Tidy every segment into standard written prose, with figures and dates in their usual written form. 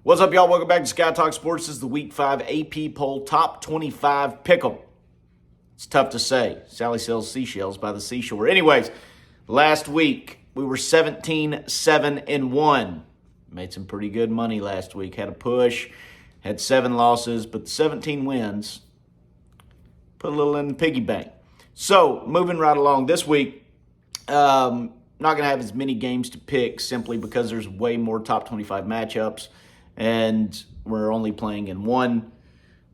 What's up, y'all? Welcome back to Sky Talk Sports. This is the Week 5 AP Poll Top 25 Pick'em. It's tough to say. Sally sells seashells by the seashore. Anyways, last week we were 17-7-1. Made some pretty good money last week. Had a push, had 7 losses, but 17 wins. Put a little in the piggy bank. So, moving right along this week, not going to have as many games to pick simply because there's way more top 25 matchups. And we're only playing in one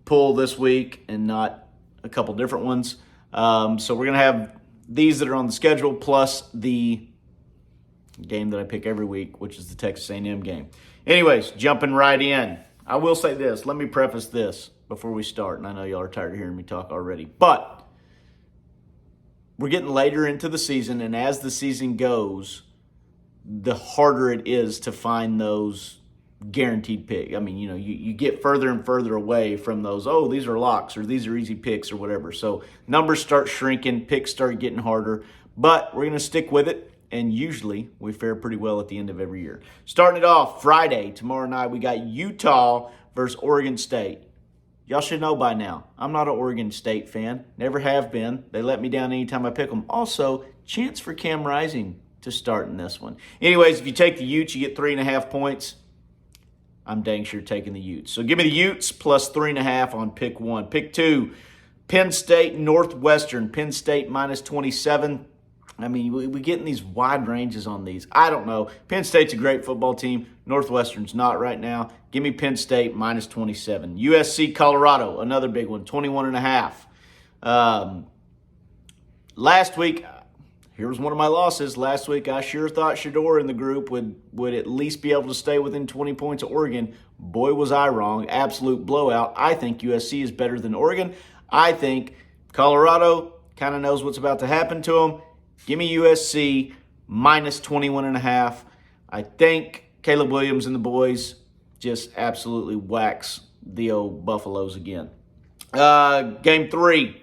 pool this week and not a couple different ones. So we're going to have these that are on the schedule plus the game that I pick every week, which is the Texas A&M game. Anyways, jumping right in. I will say this. Let me preface this before we start. And I know y'all are tired of hearing me talk already. But we're getting later into the season. And as the season goes, the harder it is to find those guaranteed pick. I mean, you get further and further away from those, these are locks or these are easy picks or whatever. So numbers start shrinking, picks start getting harder, but we're going to stick with it. And usually we fare pretty well at the end of every year. Starting it off Friday, tomorrow night, we got Utah versus Oregon State. Y'all should know by now, I'm not an Oregon State fan. Never have been. They let me down anytime I pick them. Also, chance for Cam Rising to start in this one. Anyways, if you take the Utes, you get 3.5 points. I'm dang sure taking the Utes. So give me the Utes plus 3.5 on pick 1. Pick 2, Penn State, Northwestern. Penn State minus 27. I mean, we get in these wide ranges on these. I don't know. Penn State's a great football team. Northwestern's not right now. Give me Penn State minus 27. USC, Colorado, another big one, 21.5. Last week, here was one of my losses. Last week, I sure thought Shedeur in the group would at least be able to stay within 20 points of Oregon. Boy, was I wrong. Absolute blowout. I think USC is better than Oregon. I think Colorado kind of knows what's about to happen to them. Give me USC minus 21.5. I think Caleb Williams and the boys just absolutely wax the old Buffaloes again. Game 3,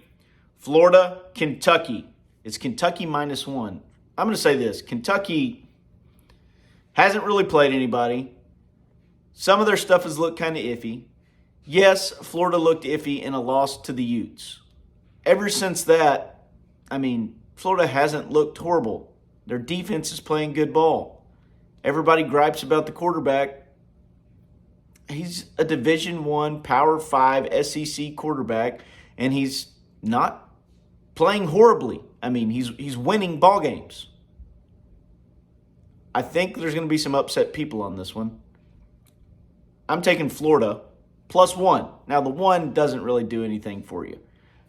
Florida, Kentucky. It's Kentucky minus 1. I'm going to say this. Kentucky hasn't really played anybody. Some of their stuff has looked kind of iffy. Yes, Florida looked iffy in a loss to the Utes. Ever since that, I mean, Florida hasn't looked horrible. Their defense is playing good ball. Everybody gripes about the quarterback. He's a Division I, Power 5 SEC quarterback, and he's not playing horribly. I mean, he's winning ball games. I think there's going to be some upset people on this one. I'm taking Florida plus 1. Now, the 1 doesn't really do anything for you.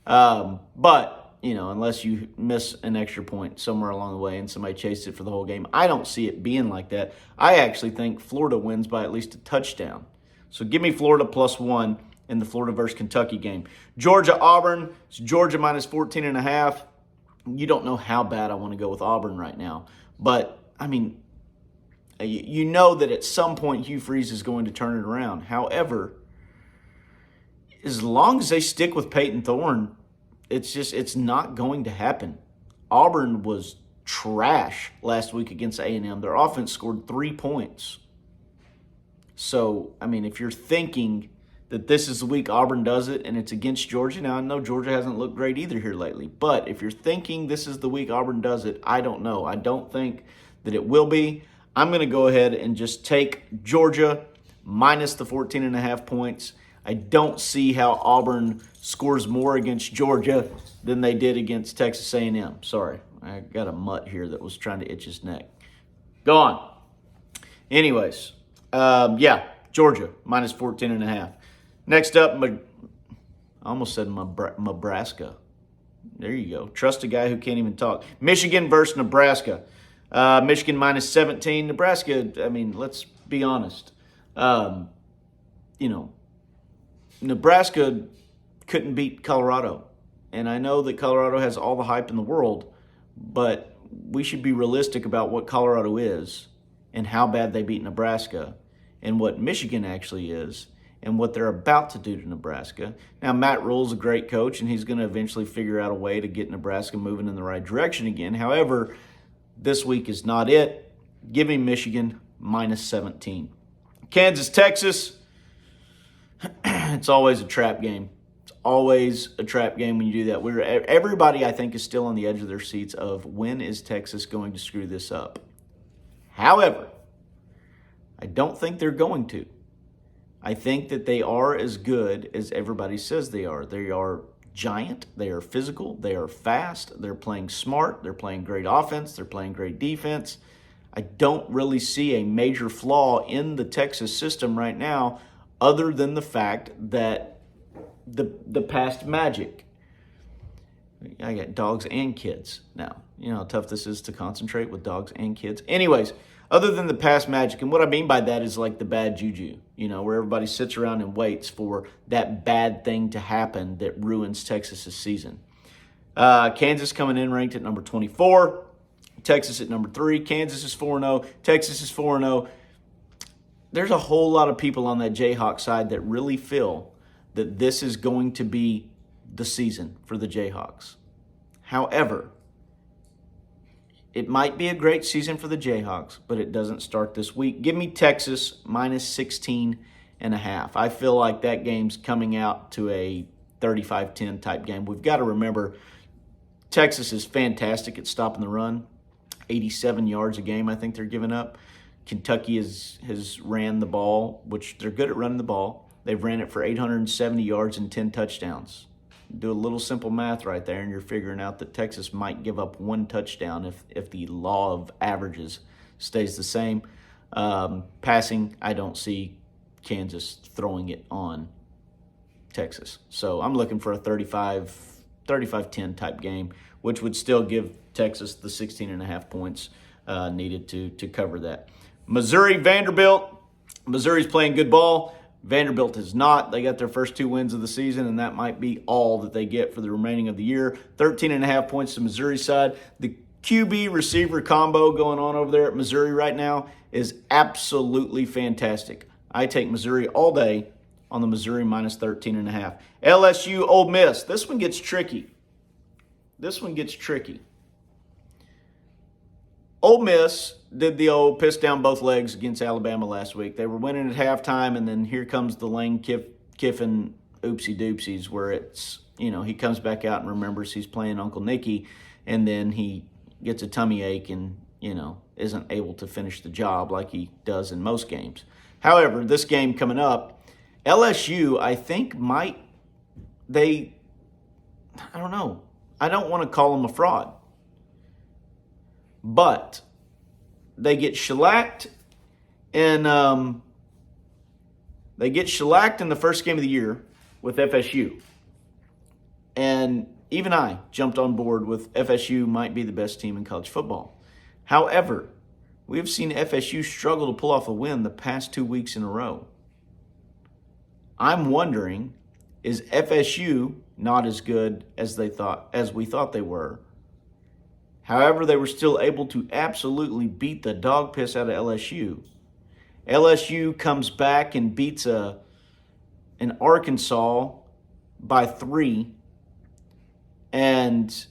But, unless you miss an extra point somewhere along the way and somebody chased it for the whole game, I don't see it being like that. I actually think Florida wins by at least a touchdown. So give me Florida plus 1 in the Florida versus Kentucky game. Georgia, Auburn. It's Georgia minus 14.5. You don't know how bad I want to go with Auburn right now. But, I mean, you know that at some point Hugh Freeze is going to turn it around. However, as long as they stick with Peyton Thorne, it's not going to happen. Auburn was trash last week against A&M. Their offense scored 3 points. So, I mean, if you're thinking that this is the week Auburn does it and it's against Georgia. Now, I know Georgia hasn't looked great either here lately. But if you're thinking this is the week Auburn does it, I don't know. I don't think that it will be. I'm going to go ahead and just take Georgia minus the 14.5 points. I don't see how Auburn scores more against Georgia than they did against Texas A&M. Sorry, I got a mutt here that was trying to itch his neck. Go on. Anyways, Georgia minus 14.5. Next up, I almost said Nebraska. There you go. Trust a guy who can't even talk. Michigan versus Nebraska. Michigan minus 17. Nebraska, I mean, let's be honest. Nebraska couldn't beat Colorado. And I know that Colorado has all the hype in the world, but we should be realistic about what Colorado is and how bad they beat Nebraska and what Michigan actually is and what they're about to do to Nebraska. Now, Matt Rule's a great coach, and he's going to eventually figure out a way to get Nebraska moving in the right direction again. However, this week is not it. Give me Michigan minus 17. Kansas, Texas. It's always a trap game. It's always a trap game when you do that. Everybody, I think, is still on the edge of their seats of when is Texas going to screw this up. However, I don't think they're going to. I think that they are as good as everybody says they are. They are giant. They are physical. They are fast. They're playing smart. They're playing great offense. They're playing great defense. I don't really see a major flaw in the Texas system right now other than the fact that the past magic. I got dogs and kids now. You know how tough this is to concentrate with dogs and kids. Anyways, other than the past magic, and what I mean by that is like the bad juju, you know, where everybody sits around and waits for that bad thing to happen that ruins Texas's season. Kansas coming in ranked at number 24. Texas at number 3. Kansas is 4-0. Texas is 4-0. There's a whole lot of people on that Jayhawk side that really feel that this is going to be the season for the Jayhawks. However, it might be a great season for the Jayhawks, but it doesn't start this week. Give me Texas minus 16.5. I feel like that game's coming out to a 35-10 type game. We've got to remember, Texas is fantastic at stopping the run. 87 yards a game, I think they're giving up. Kentucky has ran the ball, which they're good at running the ball. They've ran it for 870 yards and 10 touchdowns. Do a little simple math right there, and you're figuring out that Texas might give up 1 touchdown if the law of averages stays the same. Passing, I don't see Kansas throwing it on Texas. So I'm looking for a 35-10 type game, which would still give Texas the 16.5 points needed to cover that. Missouri, Vanderbilt. Missouri's playing good ball. Vanderbilt is not. They got their first 2 wins of the season, and that might be all that they get for the remaining of the year. 13.5 points to Missouri side. The QB receiver combo going on over there at Missouri right now is absolutely fantastic. I take Missouri all day on the Missouri minus 13.5. LSU, Ole Miss. This one gets tricky. Ole Miss did the old piss down both legs against Alabama last week. They were winning at halftime, and then here comes the Lane Kiffin oopsie-doopsies where it's, you know, he comes back out and remembers he's playing Uncle Nicky, and then he gets a tummy ache and, you know, isn't able to finish the job like he does in most games. However, this game coming up, LSU, I think I don't know. I don't want to call them a fraud. But they get shellacked in the first game of the year with FSU. And even I jumped on board with FSU might be the best team in college football. However, we have seen FSU struggle to pull off a win the past 2 weeks in a row. I'm wondering, is FSU not as good as we thought they were? However, they were still able to absolutely beat the dog piss out of LSU. LSU comes back and beats an Arkansas by 3 and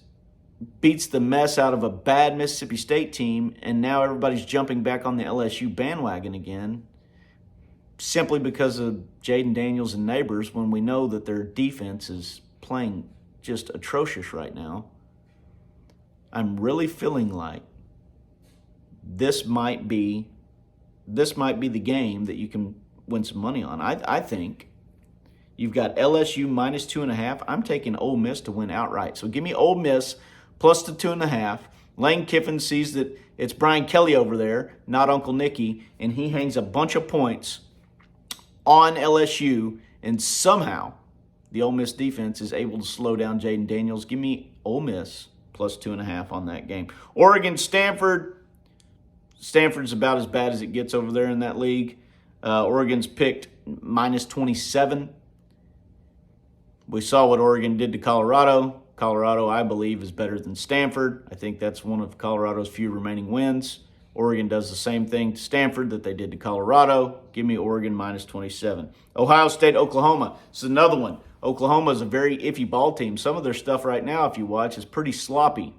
beats the mess out of a bad Mississippi State team, and now everybody's jumping back on the LSU bandwagon again simply because of Jaden Daniels and Neighbors when we know that their defense is playing just atrocious right now. I'm really feeling like this might be the game that you can win some money on. I think you've got LSU minus 2.5. I'm taking Ole Miss to win outright. So give me Ole Miss plus the 2.5. Lane Kiffin sees that it's Brian Kelly over there, not Uncle Nicky, and he hangs a bunch of points on LSU, and somehow the Ole Miss defense is able to slow down Jaden Daniels. Give me Ole Miss plus 2.5 on that game. Oregon, Stanford. Stanford's about as bad as it gets over there in that league. Oregon's picked minus 27. We saw what Oregon did to Colorado. Colorado, I believe, is better than Stanford. I think that's one of Colorado's few remaining wins. Oregon does the same thing to Stanford that they did to Colorado. Give me Oregon minus 27. Ohio State, Oklahoma. This is another one. Oklahoma is a very iffy ball team. Some of their stuff right now, if you watch, is pretty sloppy.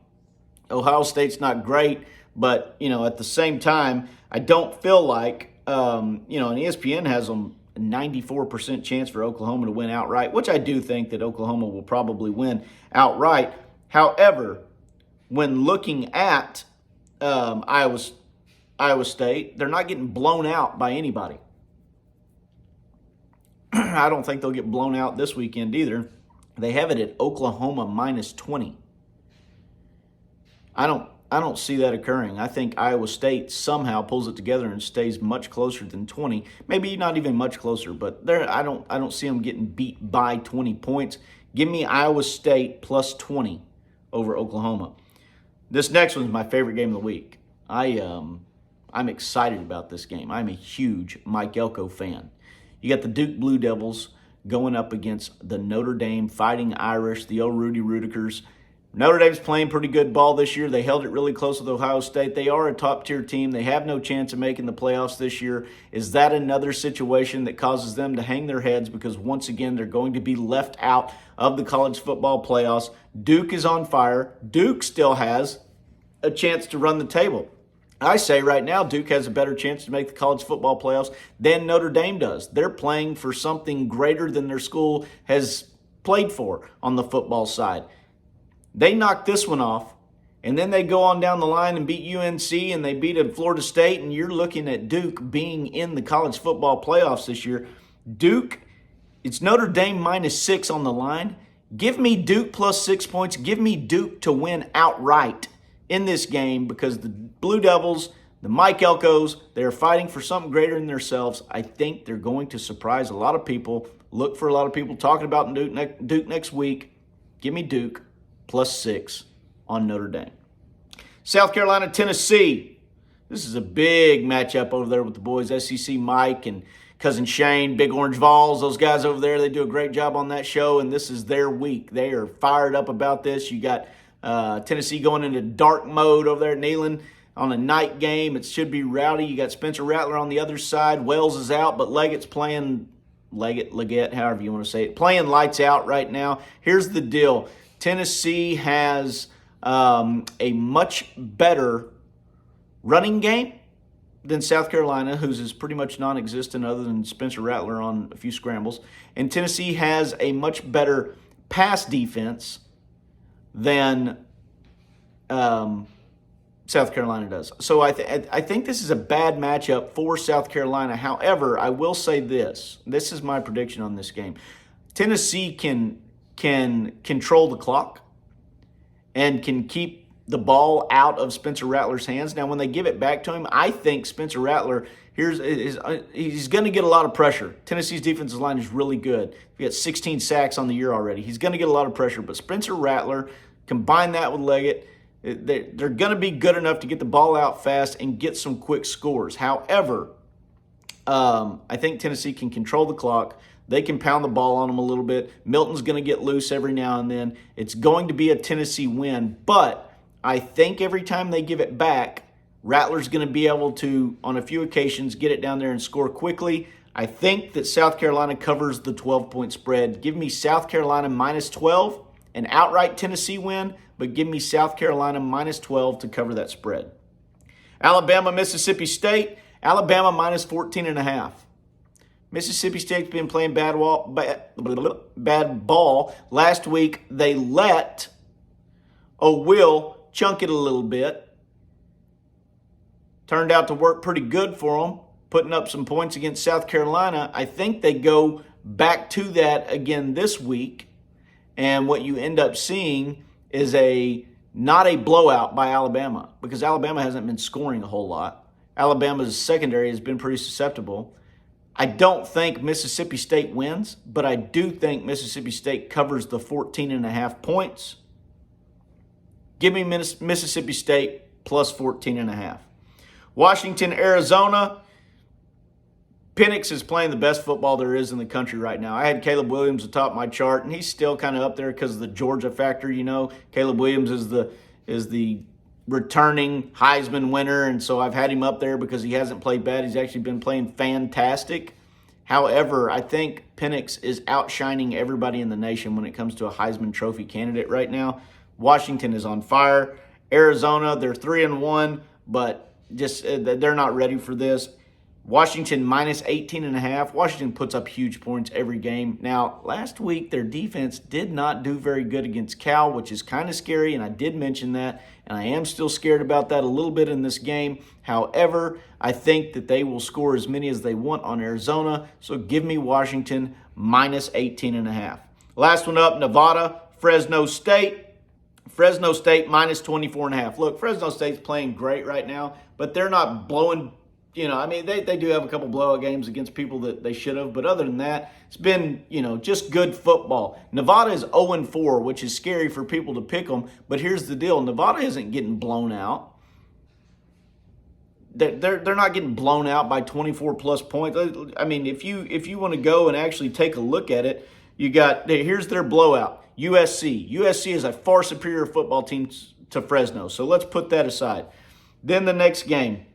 Ohio State's not great, but, you know, at the same time, I don't feel like and ESPN has them a 94% chance for Oklahoma to win outright, which I do think that Oklahoma will probably win outright. However, when looking at Iowa State, they're not getting blown out by anybody. I don't think they'll get blown out this weekend either. They have it at Oklahoma minus 20. I don't see that occurring. I think Iowa State somehow pulls it together and stays much closer than 20. Maybe not even much closer, but I don't see them getting beat by 20 points. Give me Iowa State plus 20 over Oklahoma. This next one's my favorite game of the week. I'm excited about this game. I'm a huge Mike Elko fan. You got the Duke Blue Devils going up against the Notre Dame Fighting Irish, the old Rudy Rudikers. Notre Dame's playing pretty good ball this year. They held it really close with Ohio State. They are a top-tier team. They have no chance of making the playoffs this year. Is that another situation that causes them to hang their heads because, once again, they're going to be left out of the college football playoffs? Duke is on fire. Duke still has a chance to run the table. I say right now Duke has a better chance to make the college football playoffs than Notre Dame does. They're playing for something greater than their school has played for on the football side. They knocked this one off, and then they go on down the line and beat UNC, and they beat Florida State, and you're looking at Duke being in the college football playoffs this year. Duke, it's Notre Dame minus 6 on the line. Give me Duke plus 6 points. Give me Duke to win outright in this game because the Blue Devils, the Mike Elkos, they're fighting for something greater than themselves. I think they're going to surprise a lot of people. Look for a lot of people talking about Duke next week. Give me Duke plus 6 on Notre Dame. South Carolina, Tennessee. This is a big matchup over there with the boys, SEC Mike and Cousin Shane, Big Orange Vols. Those guys over there, they do a great job on that show, and this is their week. They are fired up about this. You got Tennessee going into dark mode over there at Neyland on a night game. It should be rowdy. You got Spencer Rattler on the other side. Wells is out, but Leggett's playing, Leggett, however you want to say it, playing lights out right now. Here's the deal. Tennessee has a much better running game than South Carolina, whose is pretty much non-existent other than Spencer Rattler on a few scrambles. And Tennessee has a much better pass defense than South Carolina does. So I think this is a bad matchup for South Carolina. However, I will say this. This is my prediction on this game. Tennessee can control the clock and can keep the ball out of Spencer Rattler's hands. Now, when they give it back to him, I think Spencer Rattler, he's going to get a lot of pressure. Tennessee's defensive line is really good. He got 16 sacks on the year already. He's going to get a lot of pressure. But Spencer Rattler, combine that with Leggett, they're going to be good enough to get the ball out fast and get some quick scores. However, I think Tennessee can control the clock. They can pound the ball on them a little bit. Milton's going to get loose every now and then. It's going to be a Tennessee win, but I think every time they give it back, Rattler's going to be able to, on a few occasions, get it down there and score quickly. I think that South Carolina covers the 12-point spread. Give me South Carolina minus 12, an outright Tennessee win, but give me South Carolina minus 12 to cover that spread. Alabama, Mississippi State. Alabama minus 14.5. Mississippi State's been playing bad ball. Last week, they let Will chunk it a little bit. Turned out to work pretty good for them, putting up some points against South Carolina. I think they go back to that again this week, and what you end up seeing is not a blowout by Alabama, because Alabama hasn't been scoring a whole lot. Alabama's secondary has been pretty susceptible. I don't think Mississippi State wins, but I do think Mississippi State covers the 14.5 points. Give me Mississippi State plus 14.5. Washington, Arizona. Penix is playing the best football there is in the country right now. I had Caleb Williams atop my chart, and he's still kind of up there because of the Georgia factor. You know, Caleb Williams is the returning Heisman winner, and so I've had him up there because he hasn't played bad. He's actually been playing fantastic. However, I think Penix is outshining everybody in the nation when it comes to a Heisman Trophy candidate right now. Washington is on fire. Arizona, they're 3-1, but just they're not ready for this. Washington minus 18.5. Washington puts up huge points every game. Now, last week, their defense did not do very good against Cal, which is kind of scary, and I did mention that, and I am still scared about that a little bit in this game. However, I think that they will score as many as they want on Arizona, so give me Washington minus 18.5. Last one up, Nevada, Fresno State. Fresno State minus 24.5. Look, Fresno State's playing great right now, but they're not blowing. They do have a couple blowout games against people that they should have, but other than that, it's been, just good football. Nevada is 0-4, which is scary for people to pick them, but here's the deal. Nevada isn't getting blown out. They're not getting blown out by 24-plus points. I mean, if you want to go and actually take a look at it, here's their blowout. USC. USC is a far superior football team to Fresno, so let's put that aside. Then the next game.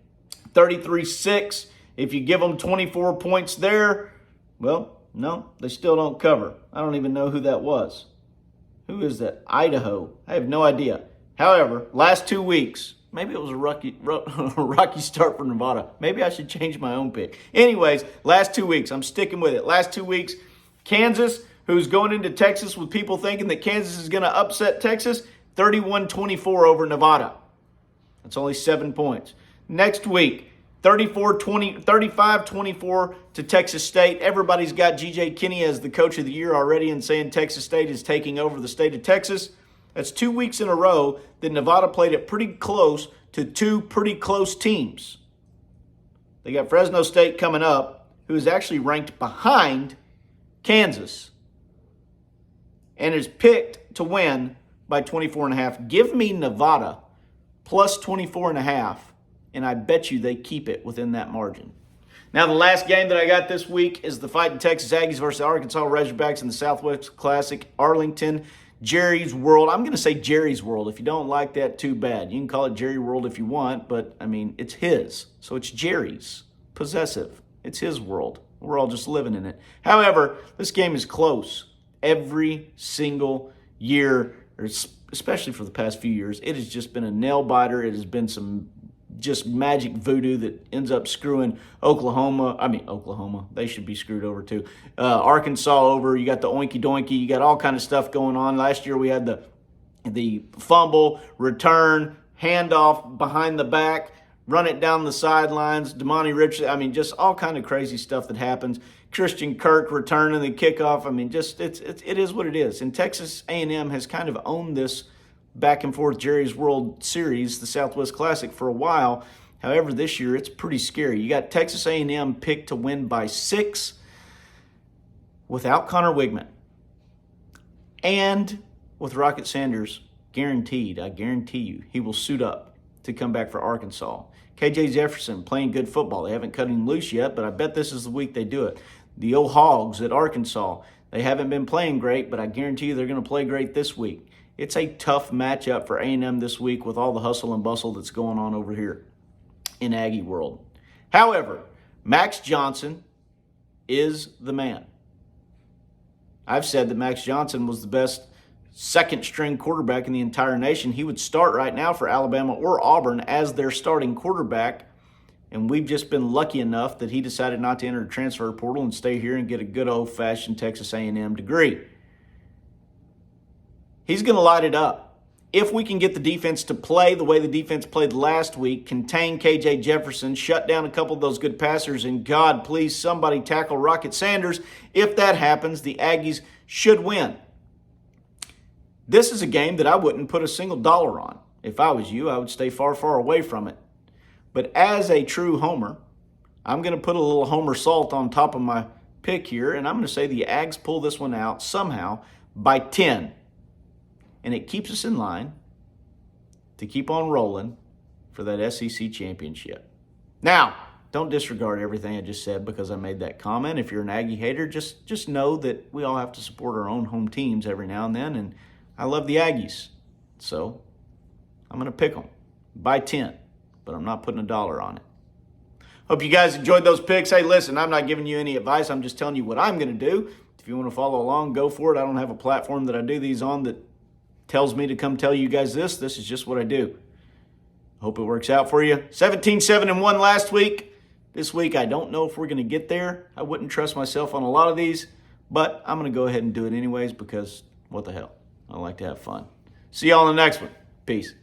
33-6. If you give them 24 points there, well, no, they still don't cover. I don't even know who that was. Who is that? Idaho. I have no idea. However, last 2 weeks, maybe it was a rocky start for Nevada. Maybe I should change my own pick. Anyways, last 2 weeks, I'm sticking with it. Last 2 weeks, Kansas, who's going into Texas with people thinking that Kansas is going to upset Texas, 31-24 over Nevada. That's only 7 points. Next week, 35-24 to Texas State. Everybody's got G.J. Kinney as the coach of the year already and saying Texas State is taking over the state of Texas. That's 2 weeks in a row that Nevada played it pretty close to two pretty close teams. They got Fresno State coming up, who is actually ranked behind Kansas and is picked to win by 24.5. Give me Nevada plus 24.5. And I bet you they keep it within that margin. Now, the last game that I got this week is the Fighting Texas Aggies versus Arkansas Razorbacks in the Southwest Classic, Arlington, Jerry's World. I'm going to say Jerry's World. If you don't like that, too bad. You can call it Jerry World if you want, but, it's his. So it's Jerry's. Possessive. It's his world. We're all just living in it. However, this game is close. Every single year, especially for the past few years, it has just been a nail-biter. It has been some just magic voodoo that ends up screwing Oklahoma. They should be screwed over too. Arkansas over. You got the oinky doinky. You got all kind of stuff going on. Last year we had the fumble, return, handoff behind the back, run it down the sidelines. Damani Richardson. Just all kind of crazy stuff that happens. Christian Kirk returning the kickoff. It is what it is. And Texas A&M has kind of owned this back and forth Jerry's World Series, the Southwest Classic, for a while. However, this year it's pretty scary. You got Texas A&M picked to win by 6 without Connor Wigman. And with Rocket Sanders guaranteed, I guarantee you, he will suit up to come back for Arkansas. KJ Jefferson playing good football. They haven't cut him loose yet, but I bet this is the week they do it. The old Hogs at Arkansas, they haven't been playing great, but I guarantee you they're going to play great this week. It's a tough matchup for A&M this week with all the hustle and bustle that's going on over here in Aggie world. However, Max Johnson is the man. I've said that Max Johnson was the best second-string quarterback in the entire nation. He would start right now for Alabama or Auburn as their starting quarterback, and we've just been lucky enough that he decided not to enter the transfer portal and stay here and get a good old-fashioned Texas A&M degree. He's going to light it up. If we can get the defense to play the way the defense played last week, contain KJ Jefferson, shut down a couple of those good passers, and God, please, somebody tackle Rocket Sanders. If that happens, the Aggies should win. This is a game that I wouldn't put a single dollar on. If I was you, I would stay far, far away from it. But as a true homer, I'm going to put a little homer salt on top of my pick here, and I'm going to say the Ags pull this one out somehow by 10. And it keeps us in line to keep on rolling for that SEC championship. Now, don't disregard everything I just said because I made that comment. If you're an Aggie hater, just know that we all have to support our own home teams every now and then, and I love the Aggies. So I'm going to pick them by 10, but I'm not putting a dollar on it. Hope you guys enjoyed those picks. Hey, listen, I'm not giving you any advice. I'm just telling you what I'm going to do. If you want to follow along, go for it. I don't have a platform that I do these on that tells me to come tell you guys this. This is just what I do. Hope it works out for you. 17-7-1 last week. This week, I don't know if we're going to get there. I wouldn't trust myself on a lot of these, but I'm going to go ahead and do it anyways because what the hell? I like to have fun. See y'all in the next one. Peace.